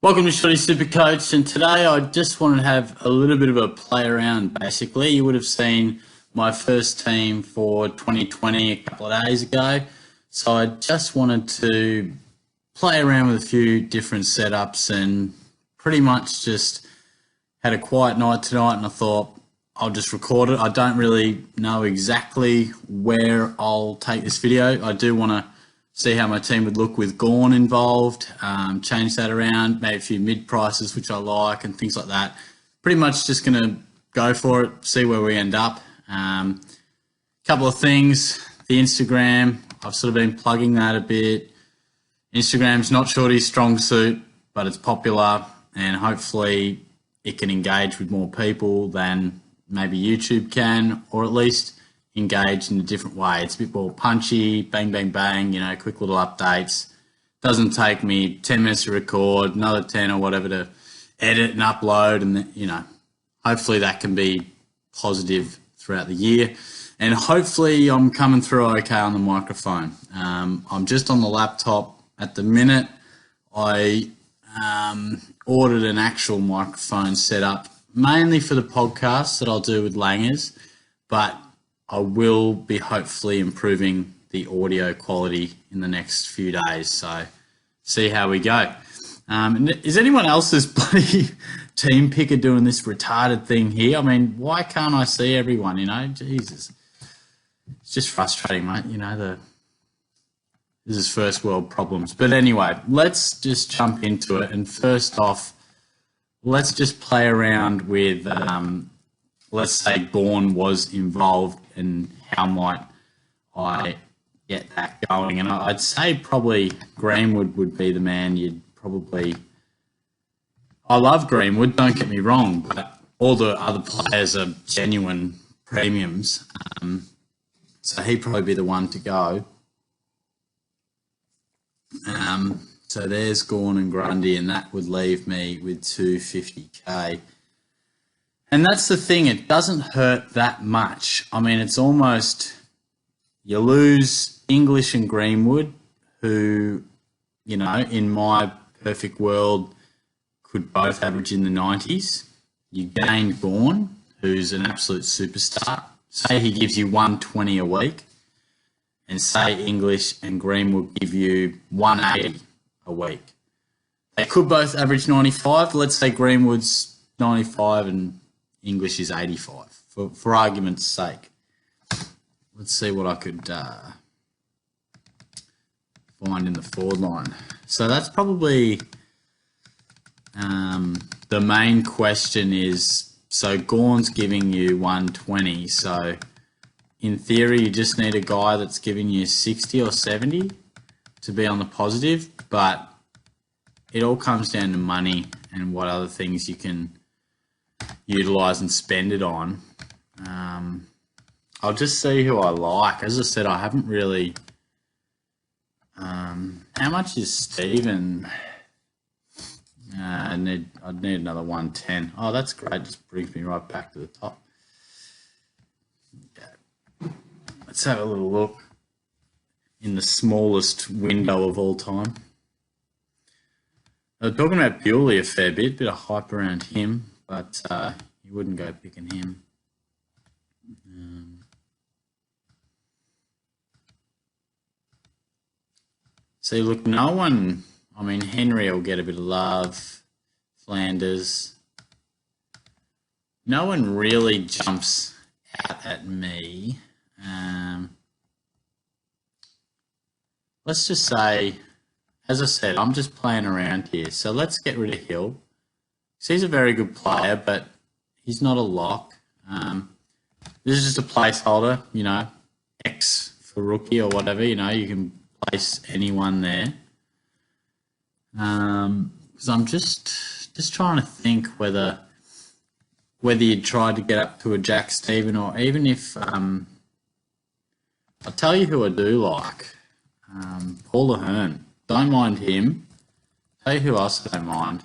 Welcome to SuperCoach, and today I just wanted to have a little bit of a play around. Basically, you would have seen my first team for 2020 a couple of days ago, so I just wanted to play around with a few different setups and pretty much just had a quiet night tonight, and I thought I'll just record it. I don't really know exactly where I'll take this video. I do want to see how my team would look with Gorn involved, change that around, maybe a few mid prices, which I like, and things like that. Pretty much just going to go for it, see where we end up. Couple of things, the Instagram, I've sort of been plugging that a bit. Instagram's not Shorty's strong suit, but it's popular, and hopefully it can engage with more people than maybe YouTube can, or at least engaged in a different way. It's a bit more punchy, bang, bang, bang, quick little updates. Doesn't take me 10 minutes to record, another 10 or whatever to edit and upload. And, hopefully that can be positive throughout the year. And hopefully I'm coming through okay on the microphone. I'm just on the laptop at the minute. I ordered an actual microphone set up mainly for the podcast that I'll do with Langers, but I will be hopefully improving the audio quality in the next few days. So see how we go. Is anyone else's bloody team picker doing this retarded thing here? I mean, why can't I see everyone, Jesus. It's just frustrating, mate. This is first world problems. But anyway, let's just jump into it. And first off, let's just play around with let's say Gorn was involved, and how might I get that going? And I'd say probably Greenwood would be the man you'd probably... I love Greenwood, don't get me wrong, but all the other players are genuine premiums. So he'd probably be the one to go. So there's Gorn and Grundy, and that would leave me with 250k. And that's the thing, it doesn't hurt that much. I mean, it's almost, you lose English and Greenwood, who, in my perfect world, could both average in the 90s. You gain Gorn, who's an absolute superstar. Say he gives you 120 a week, and say English and Greenwood give you 180 a week. They could both average 95. Let's say Greenwood's 95 and English is 85, for argument's sake. Let's see what I could find in the forward line. So that's probably the main question is, so Gorn's giving you 120, so in theory you just need a guy that's giving you 60 or 70 to be on the positive, but it all comes down to money and what other things you can utilise and spend it on. I'll just see who I like. As I said, I haven't really... how much is Steven? I'd need another 110. Oh, that's great. Just brings me right back to the top. Okay. Let's have a little look in the smallest window of all time. They're talking about Bewley a fair bit of hype around him, but you wouldn't go picking him. See, look, no one... I mean, Henry will get a bit of love. Flanders. No one really jumps out at me. Let's just say, as I said, I'm just playing around here. So let's get rid of Hill. So he's a very good player, but he's not a lock. This is just a placeholder, X for rookie or whatever, you can place anyone there. Because I'm just trying to think whether you'd try to get up to a Jack Stephen, or even if... I'll tell you who I do like. Paul Ahern. Don't mind him. Tell you who else I don't mind.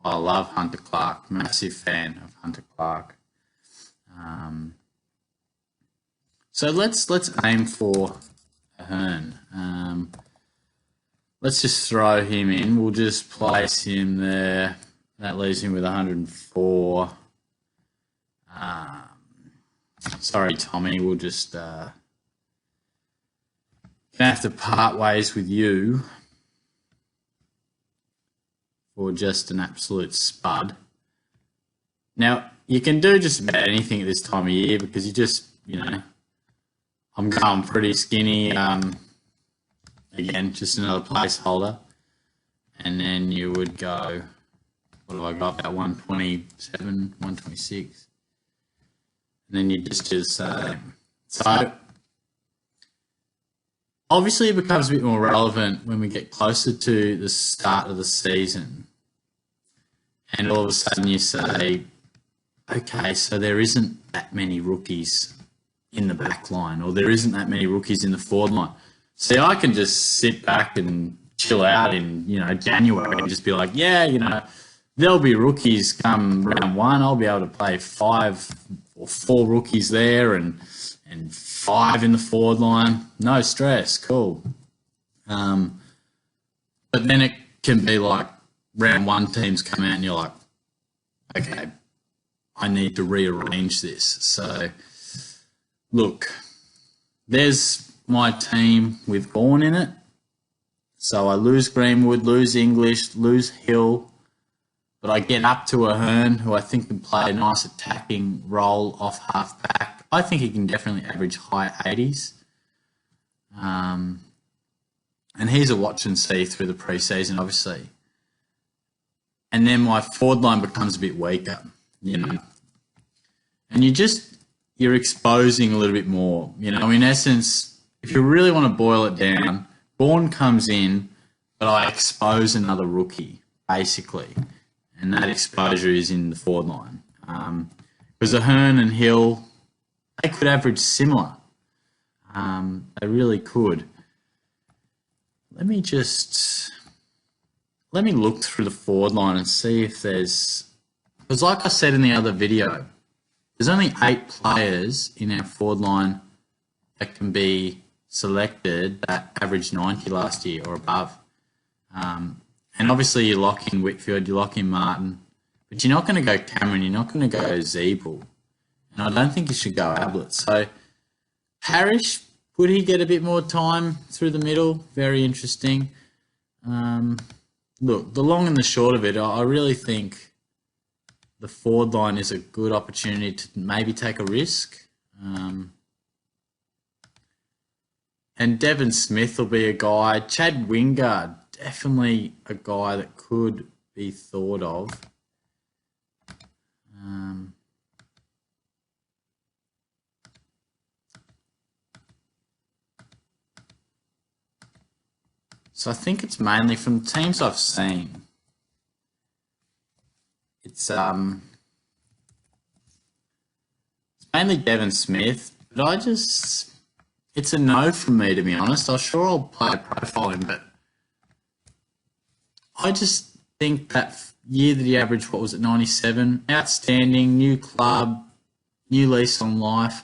I love Hunter Clark. Massive fan of Hunter Clark. So let's aim for Ahern. let's just throw him in. We'll just place him there. That leaves him with 104. Sorry, Tommy. We'll just gonna have to part ways with you for just an absolute spud. Now, you can do just about anything at this time of year because you just, I'm going pretty skinny. Again, just another placeholder. And then you would go, what have I got, about 127, 126. And then you just do the same. So, obviously it becomes a bit more relevant when we get closer to the start of the season. And all of a sudden you say, okay, so there isn't that many rookies in the back line, or there isn't that many rookies in the forward line. See, I can just sit back and chill out in, January and just be like, yeah, there'll be rookies come round one. I'll be able to play 5 or 4 rookies there and 5 in the forward line. No stress, cool. But then it can be like round one teams come out and you're like, okay, I need to rearrange this. So, look, there's my team with Bourne in it. So I lose Greenwood, lose English, lose Hill, but I get up to Ahern, who I think can play a nice attacking role off half-back. I think he can definitely average high 80s. And he's a watch and see through the pre-season, obviously. And then my forward line becomes a bit weaker, And you're exposing a little bit more. In essence, if you really want to boil it down, Bourne comes in, but I expose another rookie, basically. And that exposure is in the forward line. Because Ahern and Hill, they could average similar. They really could. Let me look through the forward line and see if there's... Because like I said in the other video, there's only 8 players in our forward line that can be selected that averaged 90 last year or above. And obviously you lock in Whitfield, you lock in Martin, but you're not going to go Cameron, you're not going to go Zeeble. And I don't think you should go Ablett. So Parrish, would he get a bit more time through the middle? Very interesting. Look, the long and the short of it, I really think the forward line is a good opportunity to maybe take a risk. And Devon Smith will be a guy. Chad Wingard, definitely a guy that could be thought of. So I think it's mainly from the teams I've seen. It's mainly Devon Smith, but it's a no from me, to be honest. I'm sure I'll play a profile in, but I just think that year that he averaged, 97? Outstanding, new club, new lease on life.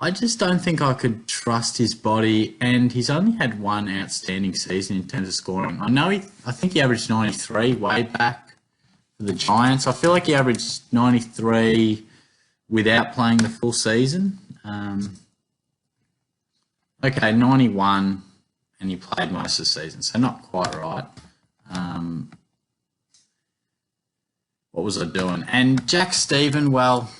I just don't think I could trust his body, and he's only had one outstanding season in terms of scoring. I think he averaged 93 way back for the Giants. I feel like he averaged 93 without playing the full season. Okay, 91, and he played most of the season, so not quite right. What was I doing? And Jack Stephen, well,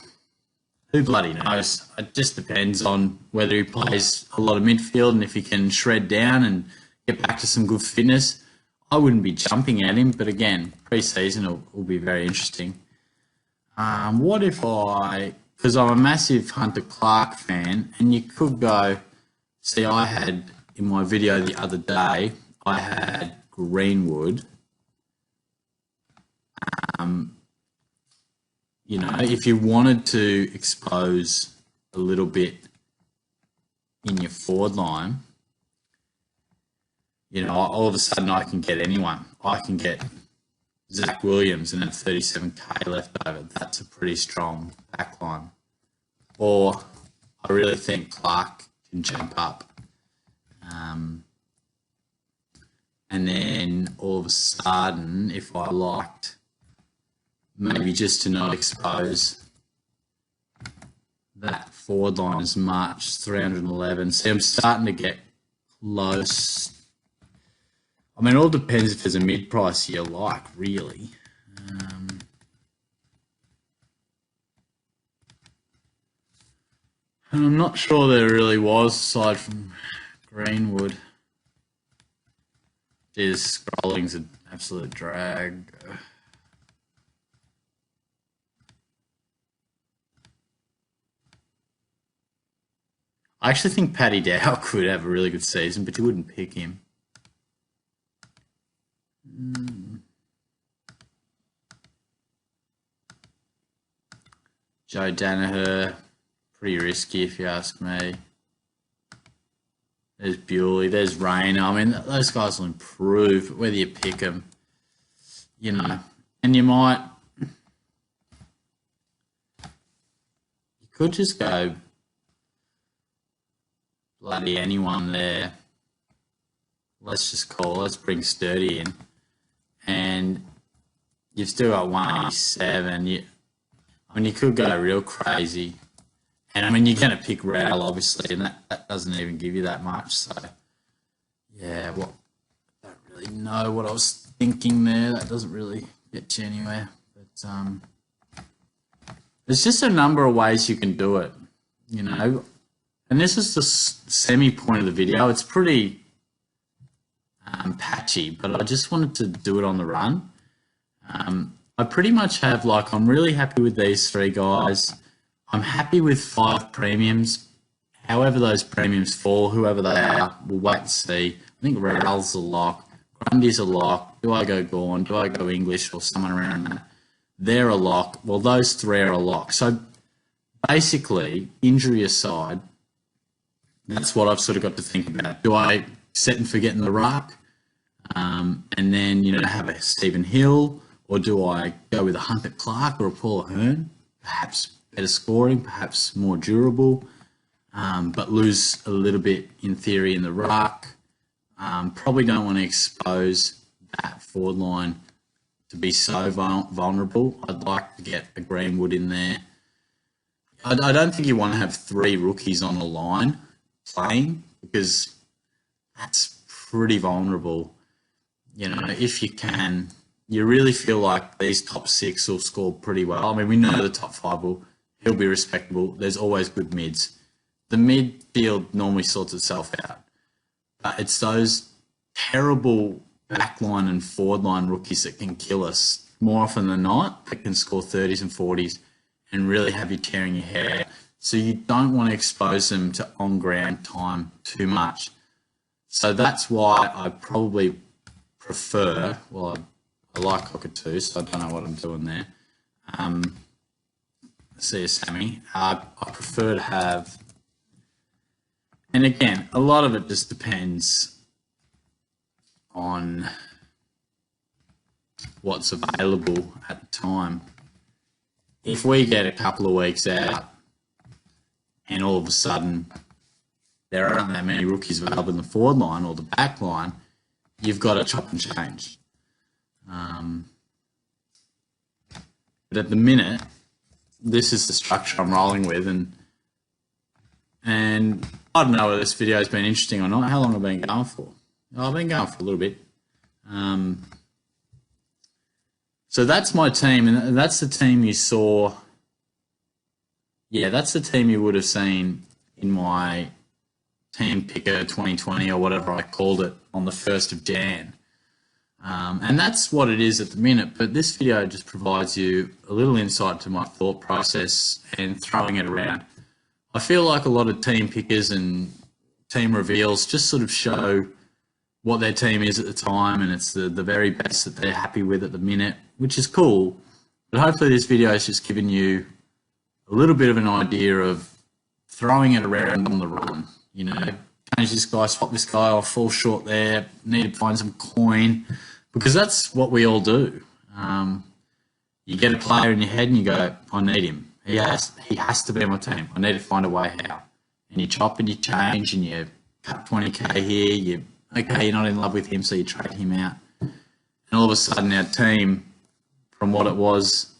who bloody knows? It just depends on whether he plays a lot of midfield and if he can shred down and get back to some good fitness. I wouldn't be jumping at him, but again, pre-season will be very interesting. What if because I'm a massive Hunter Clark fan, and you could go, see, I had, in my video the other day, I had Greenwood. If you wanted to expose a little bit in your forward line, all of a sudden I can get anyone. I can get Zach Williams and have 37k left over. That's a pretty strong back line. Or I really think Clark can jump up. And then all of a sudden, if I liked, maybe just to not expose that forward line as much, 311. See, I'm starting to get close. I mean, it all depends if there's a mid-price you like, really. And I'm not sure there really was, aside from Greenwood. This scrolling's an absolute drag. I actually think Paddy Dow could have a really good season, but you wouldn't pick him. Joe Danaher, pretty risky if you ask me. There's Bewley, there's Rayner. I mean, those guys will improve whether you pick them, you know. And you could just go bloody anyone there. Let's bring Sturdy in. And you've still got 187. I mean, you could go real crazy. And, I mean, you're going to pick Rail, obviously, and that doesn't even give you that much. So, yeah, I don't really know what I was thinking there. That doesn't really get you anywhere. But there's just a number of ways you can do it, you know. And this is the semi-point of the video. It's pretty patchy, but I just wanted to do it on the run. I pretty much have, I'm really happy with these three guys. I'm happy with 5 premiums. However those premiums fall, whoever they are, we'll wait and see. I think Rail's a lock. Grundy's a lock. Do I go Gorn? Do I go English or someone around that? They're a lock. Well, those 3 are a lock. So basically, injury aside, that's what I've sort of got to think about. Do I set and forget in the ruck and then, have a Stephen Hill, or do I go with a Hunter Clark or a Paul Ahern? Perhaps better scoring, perhaps more durable, but lose a little bit in theory in the ruck. Probably don't want to expose that forward line to be so vulnerable. I'd like to get a Greenwood in there. I don't think you want to have 3 rookies on the line playing, because that's pretty vulnerable. If you can, you really feel like these top 6 will score pretty well. I mean, we know the top 5 he'll be respectable. There's always good mids. The midfield normally sorts itself out. But it's those terrible backline and forward line rookies that can kill us more often than not, that can score 30s and 40s and really have you tearing your hair out. So you don't want to expose them to on-ground time too much. So that's why I probably prefer, I like Cockatoo, so I don't know what I'm doing there. See you, Sammy. I prefer to have, and again, a lot of it just depends on what's available at the time. If we get a couple of weeks out and all of a sudden there aren't that many rookies available in the forward line or the back line, you've got to chop and change. But at the minute, this is the structure I'm rolling with, and I don't know whether this video has been interesting or not. How long have I been going for? I've been going for a little bit. So that's my team, and that's the team you saw. Yeah, that's the team you would have seen in my Team Picker 2020 or whatever I called it on the 1st of Jan. And that's what it is at the minute, but this video just provides you a little insight to my thought process and throwing it around. I feel like a lot of team pickers and team reveals just sort of show what their team is at the time, and it's the very best that they're happy with at the minute, which is cool. But hopefully this video has just given you a little bit of an idea of throwing it around on the run. Change this guy, swap this guy off, fall short there, need to find some coin, because that's what we all do. You get a player in your head and you go, I need him. He has to be on my team. I need to find a way how. And you chop and you change and you cut 20k here, you okay, you're not in love with him, so you trade him out. And all of a sudden our team, from what it was,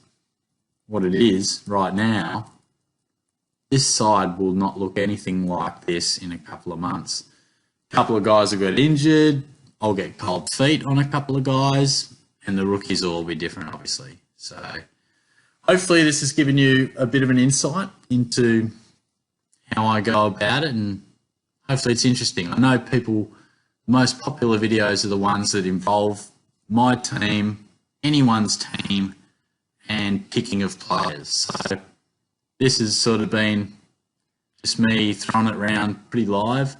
what it is right now, this side will not look anything like this in a couple of months. A couple of guys will get injured. I'll get cold feet on a couple of guys, and the rookies will all be different, obviously. So hopefully this has given you a bit of an insight into how I go about it, and hopefully it's interesting. I know people, most popular videos are the ones that involve my team, anyone's team, and picking of players. So this has sort of been just me throwing it around pretty live.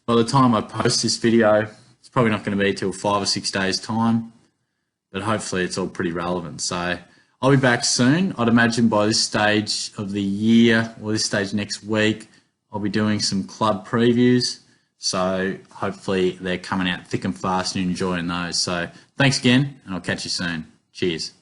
By the time I post this video, it's probably not going to be till 5 or 6 days' time, but hopefully it's all pretty relevant. So I'll be back soon. I'd imagine by this stage of the year, or this stage next week, I'll be doing some club previews. So hopefully they're coming out thick and fast and you're enjoying those. So thanks again, and I'll catch you soon. Cheers.